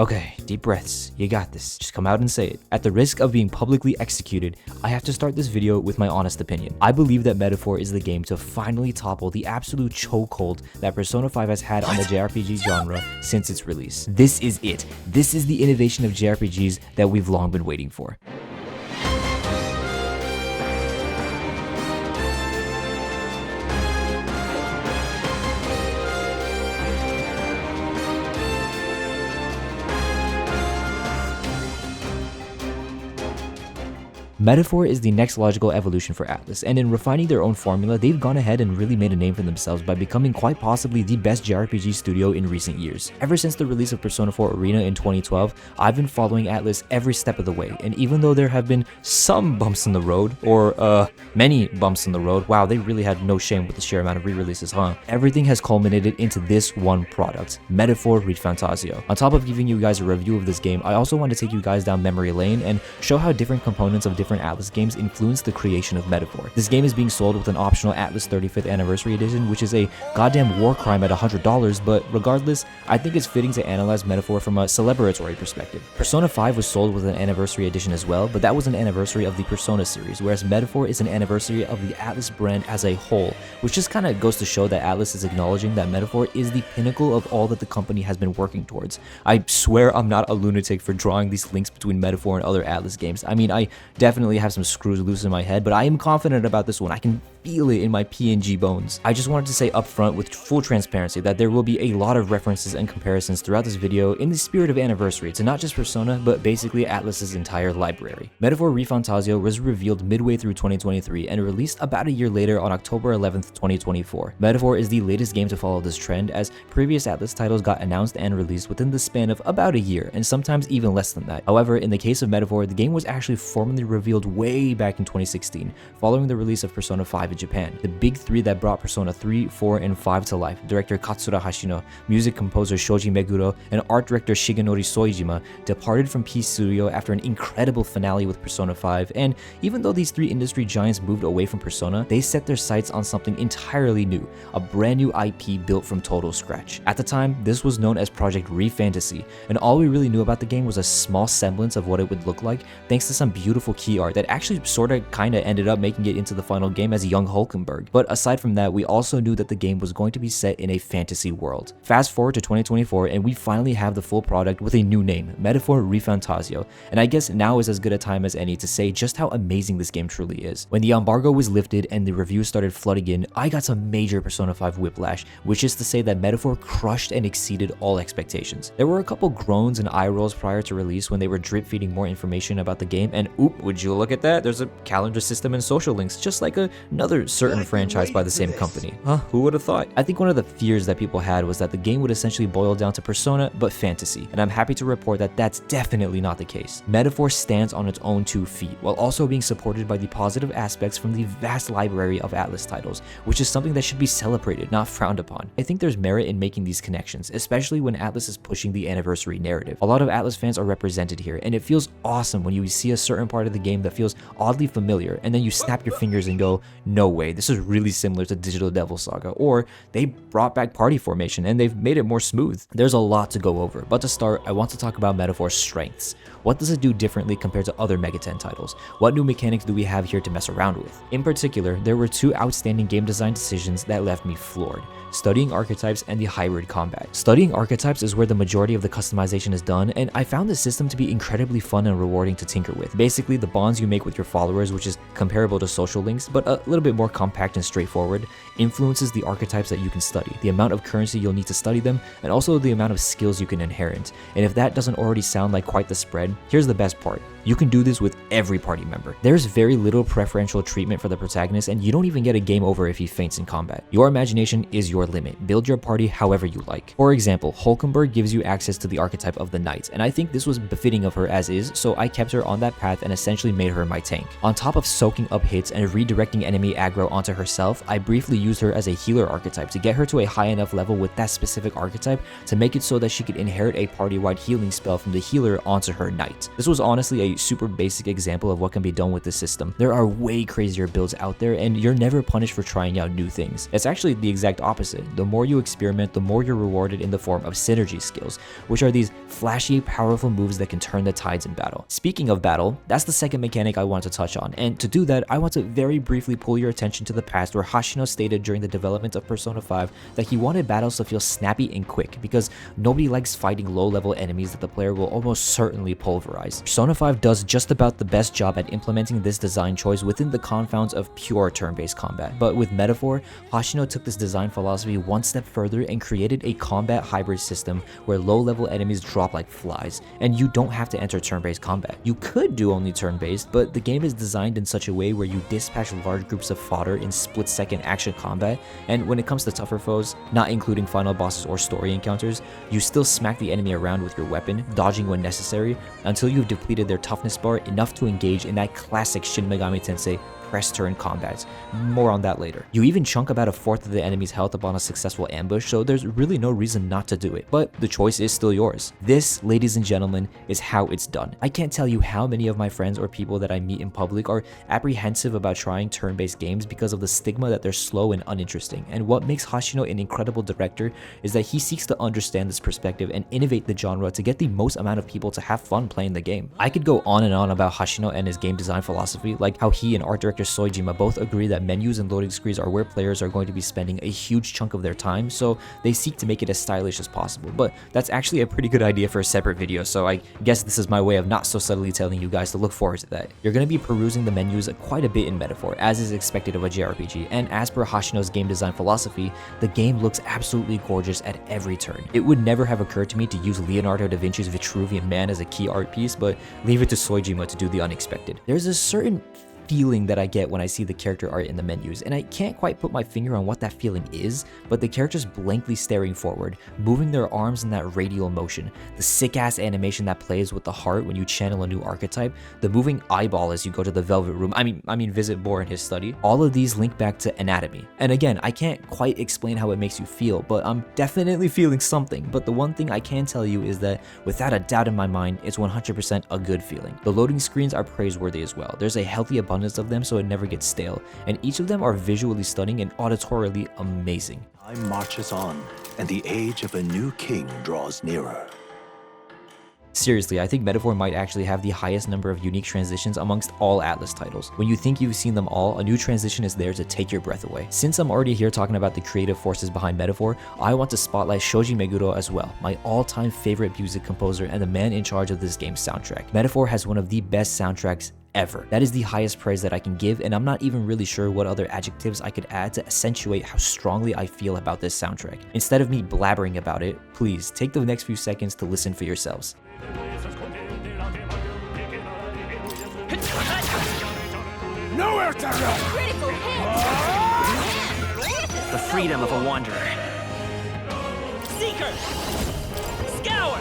Okay, deep breaths. You got this. Just come out and say it. At the risk of being publicly executed, I have to start this video with my honest opinion. I believe that Metaphor is the game to finally topple the absolute chokehold that Persona 5 has had on the JRPG genre since its release. This is it. This is the innovation of JRPGs that we've long been waiting for. Metaphor is the next logical evolution for Atlus, and in refining their own formula, they've gone ahead and really made a name for themselves by becoming quite possibly the best JRPG studio in recent years. Ever since the release of Persona 4 Arena in 2012, I've been following Atlus every step of the way, and even though there have been some bumps in the road, or many bumps in the road, wow, they really had no shame with the sheer amount of re-releases, huh? Everything has culminated into this one product, Metaphor ReFantazio. On top of giving you guys a review of this game, I also want to take you guys down memory lane and show how different components of different Atlus games influenced the creation of Metaphor. This game is being sold with an optional Atlus 35th Anniversary Edition, which is a goddamn war crime at $100, but regardless, I think it's fitting to analyze Metaphor from a celebratory perspective. Persona 5 was sold with an Anniversary Edition as well, but that was an anniversary of the Persona series, whereas Metaphor is an anniversary of the Atlus brand as a whole, which just kind of goes to show that Atlus is acknowledging that Metaphor is the pinnacle of all that the company has been working towards. I swear I'm not a lunatic for drawing these links between Metaphor and other Atlus games. I mean, I definitely have some screws loose in my head, but I am confident about this one. I can feel it in my PNG bones. I just wanted to say up front with full transparency that there will be a lot of references and comparisons throughout this video in the spirit of anniversary to not just Persona, but basically Atlus's entire library. Metaphor ReFantazio was revealed midway through 2023 and released about a year later on October 11th, 2024. Metaphor is the latest game to follow this trend, as previous Atlus titles got announced and released within the span of about a year, and sometimes even less than that. However, in the case of Metaphor, the game was actually formally revealed way back in 2016, following the release of Persona 5 in Japan. The big three that brought Persona 3, 4, and 5 to life, director Katsura Hashino, music composer Shoji Meguro, and art director Shigenori Soejima, departed from Peace Studio after an incredible finale with Persona 5, and even though these three industry giants moved away from Persona, they set their sights on something entirely new, a brand new IP built from total scratch. At the time, this was known as Project ReFantazio, and all we really knew about the game was a small semblance of what it would look like, thanks to some beautiful key art that actually sorta kinda ended up making it into the final game as young Hulkenberg. But aside from that, we also knew that the game was going to be set in a fantasy world. Fast forward to 2024 and we finally have the full product with a new name, Metaphor ReFantazio, and I guess now is as good a time as any to say just how amazing this game truly is. When the embargo was lifted and the reviews started flooding in, I got some major Persona 5 whiplash, which is to say that Metaphor crushed and exceeded all expectations. There were a couple groans and eye rolls prior to release when they were drip feeding more information about the game, and oop, would you look at that, there's a calendar system and social links, just like another certain franchise by the same company. Huh, who would have thought? I think one of the fears that people had was that the game would essentially boil down to Persona, but fantasy, and I'm happy to report that that's definitely not the case. Metaphor stands on its own 2 feet, while also being supported by the positive aspects from the vast library of Atlus titles, which is something that should be celebrated, not frowned upon. I think there's merit in making these connections, especially when Atlus is pushing the anniversary narrative. A lot of Atlus fans are represented here, and it feels awesome when you see a certain part of the game that feels oddly familiar, and then you snap your fingers and go, no way, this is really similar to Digital Devil Saga, or they brought back party formation and they've made it more smooth. There's a lot to go over, but to start, I want to talk about Metaphor's strengths. What does it do differently compared to other Mega 10 titles? What new mechanics do we have here to mess around with? In particular, there were 2 outstanding game design decisions that left me floored: studying archetypes and the hybrid combat. Studying archetypes is where the majority of the customization is done, and I found this system to be incredibly fun and rewarding to tinker with. Basically, the bonds you make with your followers, which is comparable to social links, but a little bit more compact and straightforward, influences the archetypes that you can study, the amount of currency you'll need to study them, and also the amount of skills you can inherit. And if that doesn't already sound like quite the spread, here's the best part. You can do this with every party member. There's very little preferential treatment for the protagonist, and you don't even get a game over if he faints in combat. Your imagination is your limit. Build your party however you like. For example, Hulkenberg gives you access to the archetype of the knight, and I think this was befitting of her as is, so I kept her on that path and essentially made her my tank. On top of soaking up hits and redirecting enemy aggro onto herself, I briefly used her as a healer archetype to get her to a high enough level with that specific archetype to make it so that she could inherit a party-wide healing spell from the healer onto her knight. This was honestly a a super basic example of what can be done with this system. There are way crazier builds out there, and you're never punished for trying out new things. It's actually the exact opposite. The more you experiment, the more you're rewarded in the form of synergy skills, which are these flashy, powerful moves that can turn the tides in battle. Speaking of battle, that's the second mechanic I want to touch on, and to do that, I want to very briefly pull your attention to the past where Hashino stated during the development of Persona 5 that he wanted battles to feel snappy and quick because nobody likes fighting low-level enemies that the player will almost certainly pulverize. Persona 5 does just about the best job at implementing this design choice within the confines of pure turn-based combat, but with Metaphor, Hashino took this design philosophy one step further and created a combat hybrid system where low-level enemies drop like flies, and you don't have to enter turn-based combat. You could do only turn-based, but the game is designed in such a way where you dispatch large groups of fodder in split-second action combat, and when it comes to tougher foes, not including final bosses or story encounters, you still smack the enemy around with your weapon, dodging when necessary, until you've depleted their toughness bar enough to engage in that classic Shin Megami Tensei press turn combats. More on that later. You even chunk about a fourth of the enemy's health upon a successful ambush, so there's really no reason not to do it, but the choice is still yours. This, ladies and gentlemen, is how it's done. I can't tell you how many of my friends or people that I meet in public are apprehensive about trying turn-based games because of the stigma that they're slow and uninteresting, and what makes Hashino an incredible director is that he seeks to understand this perspective and innovate the genre to get the most amount of people to have fun playing the game. I could go on and on about Hashino and his game design philosophy, like how he and art director Soejima both agree that menus and loading screens are where players are going to be spending a huge chunk of their time, so they seek to make it as stylish as possible, but that's actually a pretty good idea for a separate video, so I guess this is my way of not so subtly telling you guys to look forward to that. You're going to be perusing the menus quite a bit in Metaphor, as is expected of a JRPG, and as per Hashino's game design philosophy, the game looks absolutely gorgeous at every turn. It would never have occurred to me to use Leonardo da Vinci's Vitruvian Man as a key art piece, but leave it to Soejima to do the unexpected. There's a certain feeling that I get when I see the character art in the menus, and I can't quite put my finger on what that feeling is, but the characters blankly staring forward, moving their arms in that radial motion, the sick-ass animation that plays with the heart when you channel a new archetype, the moving eyeball as you go to the Velvet Room, I mean visit Bohr in his study, all of these link back to anatomy. And again, I can't quite explain how it makes you feel, but I'm definitely feeling something, but the one thing I can tell you is that without a doubt in my mind, it's 100% a good feeling. The loading screens are praiseworthy as well. There's a healthy abundance of them so it never gets stale, and each of them are visually stunning and auditorily amazing. Time marches on, and the age of a new king draws nearer. Seriously, I think Metaphor might actually have the highest number of unique transitions amongst all Atlus titles. When you think you've seen them all, a new transition is there to take your breath away. Since I'm already here talking about the creative forces behind Metaphor, I want to spotlight Shoji Meguro as well, my all-time favorite music composer and the man in charge of this game's soundtrack. Metaphor has one of the best soundtracks ever. That is the highest praise that I can give, and I'm not even really sure what other adjectives I could add to accentuate how strongly I feel about this soundtrack. Instead of me blabbering about it, please take the next few seconds to listen for yourselves. Nowhere to run! Critical hit! The freedom of a wanderer. Seeker! Scour!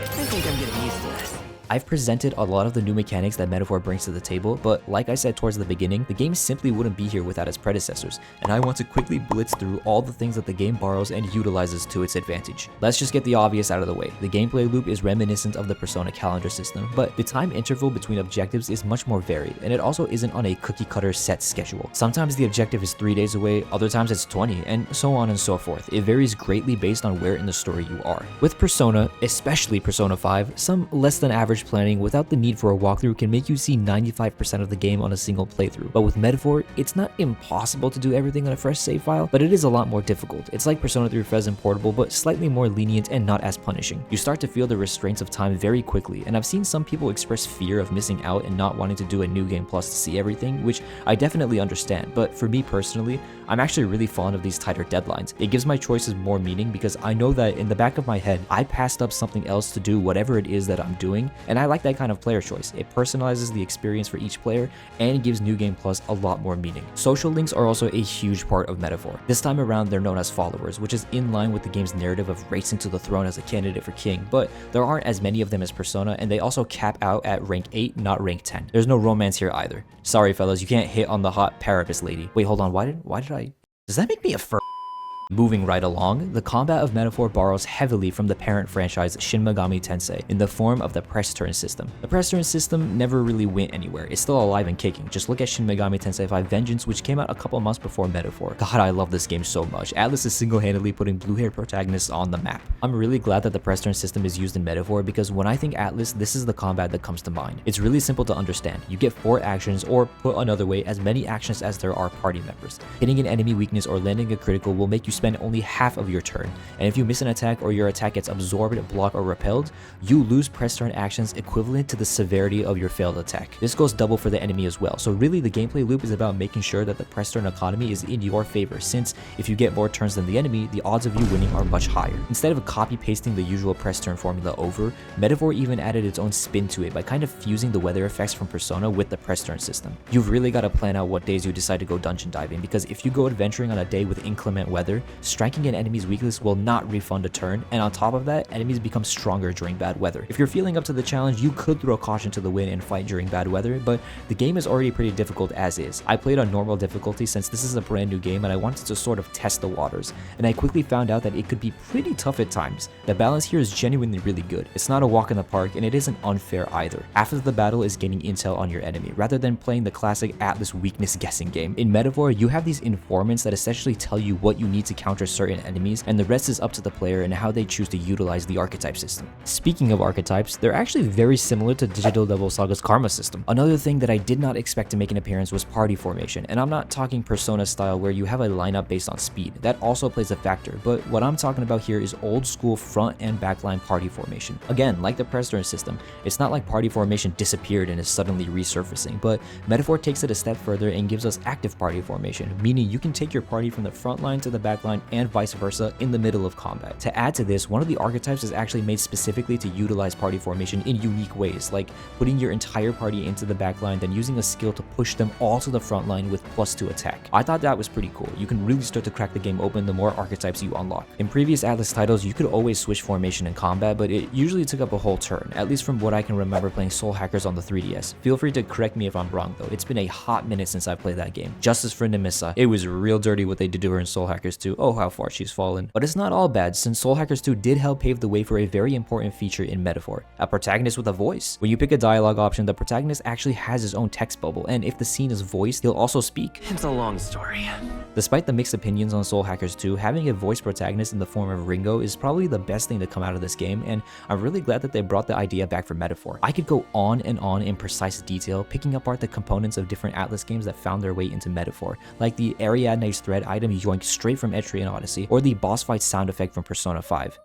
I think I'm getting used to this. I've presented a lot of the new mechanics that Metaphor brings to the table, but like I said towards the beginning, the game simply wouldn't be here without its predecessors, and I want to quickly blitz through all the things that the game borrows and utilizes to its advantage. Let's just get the obvious out of the way. The gameplay loop is reminiscent of the Persona calendar system, but the time interval between objectives is much more varied, and it also isn't on a cookie-cutter set schedule. Sometimes the objective is 3 days away, other times it's 20, and so on and so forth. It varies greatly based on where in the story you are. With Persona, especially Persona 5, some less than average planning without the need for a walkthrough can make you see 95% of the game on a single playthrough. But with Metaphor, it's not impossible to do everything on a fresh save file, but it is a lot more difficult. It's like Persona 3 Fez Portable, but slightly more lenient and not as punishing. You start to feel the restraints of time very quickly, and I've seen some people express fear of missing out and not wanting to do a New Game Plus to see everything, which I definitely understand, but for me personally, I'm actually really fond of these tighter deadlines. It gives my choices more meaning because I know that in the back of my head, I passed up something else to do whatever it is that I'm doing, and I like that kind of player choice. It personalizes the experience for each player and gives New Game Plus a lot more meaning. Social links are also a huge part of Metaphor. This time around, they're known as followers, which is in line with the game's narrative of racing to the throne as a candidate for king, but there aren't as many of them as Persona, and they also cap out at rank 8, not rank 10. There's no romance here either. Sorry fellas, you can't hit on the hot Parapus lady. Wait, hold on, why did I... Does that make me a fur? Moving right along, the combat of Metaphor borrows heavily from the parent franchise Shin Megami Tensei in the form of the press turn system. The press turn system never really went anywhere, it's still alive and kicking. Just look at Shin Megami Tensei 5 Vengeance, which came out a couple months before Metaphor. God, I love this game so much. Atlus is single-handedly putting blue-haired protagonists on the map. I'm really glad that the press turn system is used in Metaphor because when I think Atlus, this is the combat that comes to mind. It's really simple to understand. You get 4 actions, or put another way, as many actions as there are party members. Hitting an enemy weakness or landing a critical will make you spend only half of your turn, and if you miss an attack or your attack gets absorbed, blocked, or repelled, you lose press turn actions equivalent to the severity of your failed attack. This goes double for the enemy as well, so really the gameplay loop is about making sure that the press turn economy is in your favor, since if you get more turns than the enemy, the odds of you winning are much higher. Instead of copy pasting the usual press turn formula over, Metaphor even added its own spin to it by kind of fusing the weather effects from Persona with the press turn system. You've really got to plan out what days you decide to go dungeon diving, because if you go adventuring on a day with inclement weather, striking an enemy's weakness will not refund a turn, and on top of that, enemies become stronger during bad weather. If you're feeling up to the challenge, you could throw caution to the wind and fight during bad weather, but the game is already pretty difficult as is. I played on normal difficulty since this is a brand new game and I wanted to sort of test the waters, and I quickly found out that it could be pretty tough at times. The balance here is genuinely really good. It's not a walk in the park and it isn't unfair either. After the battle is gaining intel on your enemy, rather than playing the classic Atlus weakness guessing game. In Metaphor, you have these informants that essentially tell you what you need to counter certain enemies, and the rest is up to the player and how they choose to utilize the archetype system. Speaking of archetypes, they're actually very similar to Digital Devil Saga's Karma system. Another thing that I did not expect to make an appearance was party formation, and I'm not talking Persona style where you have a lineup based on speed. That also plays a factor, but what I'm talking about here is old school front and backline party formation. Again, like the press turn system, it's not like party formation disappeared and is suddenly resurfacing, but Metaphor takes it a step further and gives us active party formation, meaning you can take your party from the front line to the back line and vice versa in the middle of combat. To add to this, one of the archetypes is actually made specifically to utilize party formation in unique ways, like putting your entire party into the back line, then using a skill to push them all to the front line with +2 attack. I thought that was pretty cool. You can really start to crack the game open the more archetypes you unlock. In previous Atlus titles, you could always switch formation in combat, but it usually took up a whole turn, at least from what I can remember playing Soul Hackers on the 3DS. Feel free to correct me if I'm wrong though, it's been a hot minute since I played that game. Justice for Nemissa. It was real dirty what they did to her in Soul Hackers 2. Oh, how far she's fallen. But it's not all bad, since Soul Hackers 2 did help pave the way for a very important feature in Metaphor, a protagonist with a voice. When you pick a dialogue option, the protagonist actually has his own text bubble, and if the scene is voiced, he'll also speak. It's a long story. Despite the mixed opinions on Soul Hackers 2, having a voice protagonist in the form of Ringo is probably the best thing to come out of this game, and I'm really glad that they brought the idea back for Metaphor. I could go on and on in precise detail, picking apart the components of different Atlus games that found their way into Metaphor, like the Ariadne's thread item yoinked straight from Etrian Odyssey, or the boss fight sound effect from Persona 5.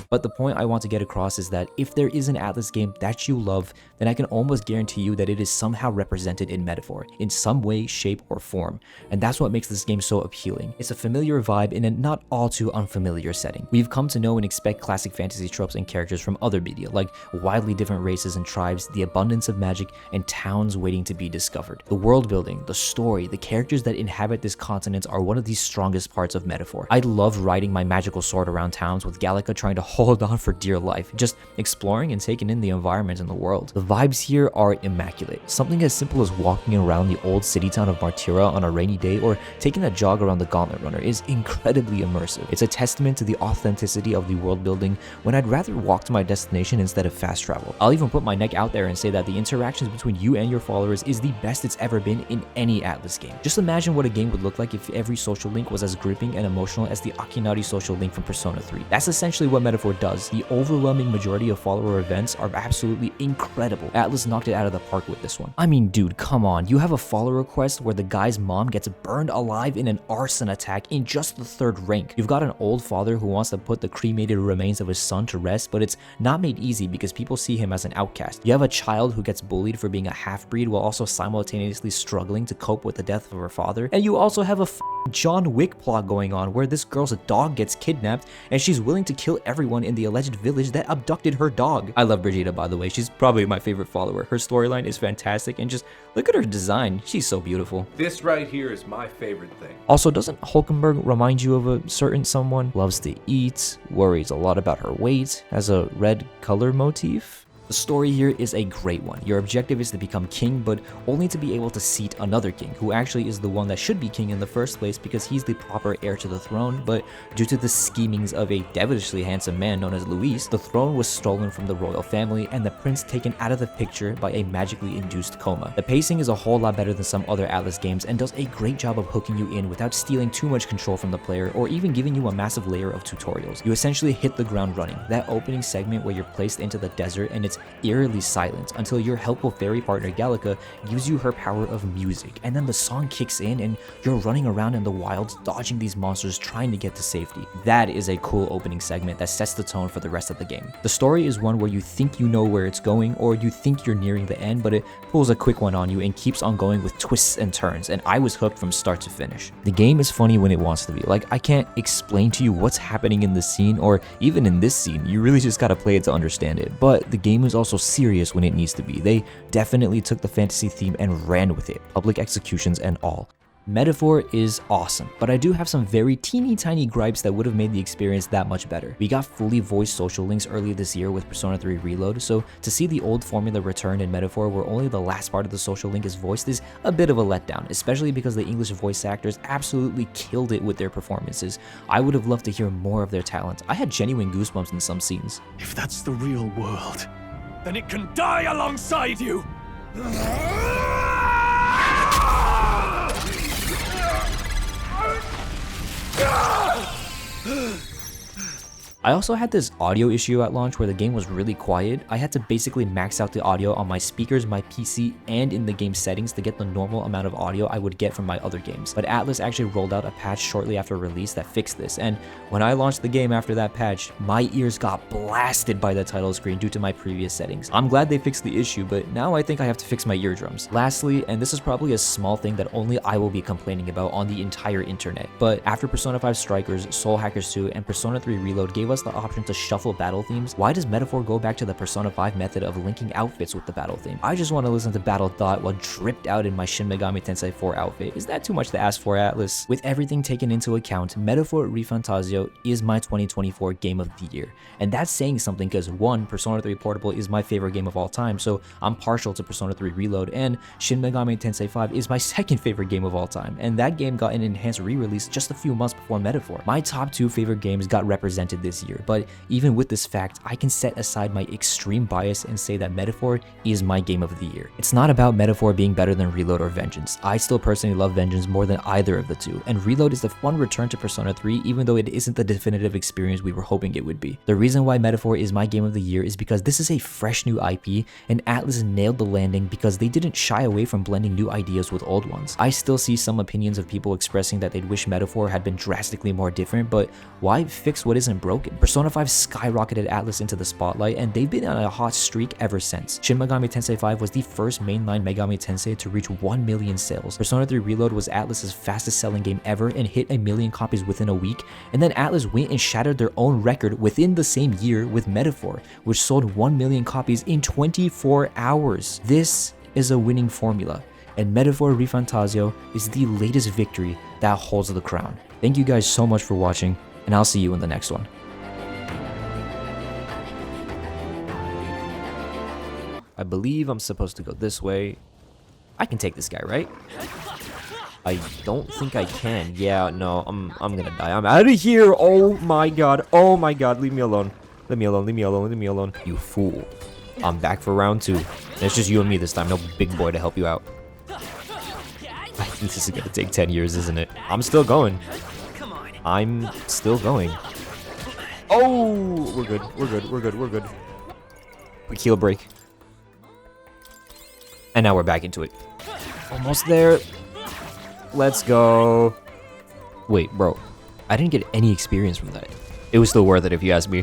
But the point I want to get across is that if there is an Atlus game that you love, then I can almost guarantee you that it is somehow represented in Metaphor, in some way, shape, or form. And that's what makes this game so appealing. It's a familiar vibe in a not all too unfamiliar setting. We've come to know and expect classic fantasy tropes and characters from other media, like widely different races and tribes, the abundance of magic, and towns waiting to be discovered. The world building, the story, the characters that inhabit this continent are one of the strongest parts of Metaphor. I love riding my magical sword around towns with Gallica trying to hold on for dear life, just exploring and taking in the environment and the world. The vibes here are immaculate. Something as simple as walking around the old city town of Martira on a rainy day or taking a jog around the Gauntlet Runner is incredibly immersive. It's a testament to the authenticity of the world building when I'd rather walk to my destination instead of fast travel. I'll even put my neck out there and say that the interactions between you and your followers is the best it's ever been in any Atlus game. Just imagine what a game would look like if every social link was as gripping and emotional as the Akinari social link from Persona 3. That's essentially what Metaphor does. The overwhelming majority of follower events are absolutely incredible. Atlus knocked it out of the park with this one. I mean, dude, come on. You have a follower quest where the guy's mom gets burned alive in an arson attack in just the 3rd rank. You've got an old father who wants to put the cremated remains of his son to rest, but it's not made easy because people see him as an outcast. You have a child who gets bullied for being a half-breed while also simultaneously struggling to cope with the death of her father. And you also have a John Wick plot going on where this girl's dog gets kidnapped and she's willing to kill everyone in the alleged village that abducted her dog. I love Brigitte, by the way. She's probably my favorite follower. Her storyline is fantastic, and just look at her design. She's so beautiful. This right here is my favorite thing. Also, doesn't Hulkenberg remind you of a certain someone? Loves to eat, worries a lot about her weight, has a red color motif? The story here is a great one. Your objective is to become king, but only to be able to seat another king, who actually is the one that should be king in the first place because he's the proper heir to the throne, but due to the schemings of a devilishly handsome man known as Luis, the throne was stolen from the royal family and the prince taken out of the picture by a magically induced coma. The pacing is a whole lot better than some other Atlas games and does a great job of hooking you in without stealing too much control from the player or even giving you a massive layer of tutorials. You essentially hit the ground running. That opening segment where you're placed into the desert and it's eerily silent until your helpful fairy partner Gallica gives you her power of music, and then the song kicks in and you're running around in the wilds dodging these monsters trying to get to safety. That is a cool opening segment that sets the tone for the rest of the game. The story is one where you think you know where it's going or you think you're nearing the end, but it pulls a quick one on you and keeps on going with twists and turns, and I was hooked from start to finish. The game is funny when it wants to be. Like, I can't explain to you what's happening in the scene or even in this scene. You really just gotta play it to understand it. But the game is also serious when it needs to be. They definitely took the fantasy theme and ran with it, public executions and all. Metaphor is awesome, but I do have some very teeny tiny gripes that would have made the experience that much better. We got fully voiced social links early this year with Persona 3 Reload, so to see the old formula return in Metaphor where only the last part of the social link is voiced is a bit of a letdown, especially because the English voice actors absolutely killed it with their performances. I would have loved to hear more of their talent. I had genuine goosebumps in some scenes. If that's the real world, then it can die alongside you! I also had this audio issue at launch where the game was really quiet. I had to basically max out the audio on my speakers, my PC, and in the game settings to get the normal amount of audio I would get from my other games. But Atlas actually rolled out a patch shortly after release that fixed this, and when I launched the game after that patch, my ears got blasted by the title screen due to my previous settings. I'm glad they fixed the issue, but now I think I have to fix my eardrums. Lastly, and this is probably a small thing that only I will be complaining about on the entire internet, but after Persona 5 Strikers, Soul Hackers 2, and Persona 3 Reload gave us the option to shuffle battle themes, why does Metaphor go back to the Persona 5 method of linking outfits with the battle theme? I just want to listen to Battle Thought while dripped out in my Shin Megami Tensei 4 outfit. Is that too much to ask for, Atlas? With everything taken into account, Metaphor ReFantazio is my 2024 game of the year. And that's saying something because 1, Persona 3 Portable is my favorite game of all time, so I'm partial to Persona 3 Reload, and Shin Megami Tensei 5 is my second favorite game of all time, and that game got an enhanced re-release just a few months before Metaphor. My top 2 favorite games got represented this year, but even with this fact, I can set aside my extreme bias and say that Metaphor is my game of the year. It's not about Metaphor being better than Reload or Vengeance. I still personally love Vengeance more than either of the two, and Reload is the fun return to Persona 3 even though it isn't the definitive experience we were hoping it would be. The reason why Metaphor is my game of the year is because this is a fresh new IP, and Atlas nailed the landing because they didn't shy away from blending new ideas with old ones. I still see some opinions of people expressing that they'd wish Metaphor had been drastically more different, but why fix what isn't broken? Persona 5 skyrocketed Atlas into the spotlight, and they've been on a hot streak ever since. Shin Megami Tensei 5 was the first mainline Megami Tensei to reach 1 million sales. Persona 3 Reload was Atlas's fastest selling game ever and hit 1 million copies within a week, and then Atlas went and shattered their own record within the same year with Metaphor, which sold 1 million copies in 24 hours. This is a winning formula, and Metaphor ReFantazio is the latest victory that holds the crown. Thank you guys so much for watching, and I'll see you in the next one. I believe I'm supposed to go this way. I can take this guy, right? I don't think I can. Yeah, no, I'm gonna die. I'm out of here. Oh my god. Oh my god. Leave me alone. Leave me alone. Leave me alone. Leave me alone. You fool. I'm back for round 2. It's just you and me this time. No big boy to help you out. I think this is gonna take 10 years, isn't it? I'm still going. I'm still going. Oh, we're good. We're good. We're good. We're good. Quick heal break. And now we're back into it. Almost there. Let's go. Wait, bro. I didn't get any experience from that. It was still worth it if you ask me.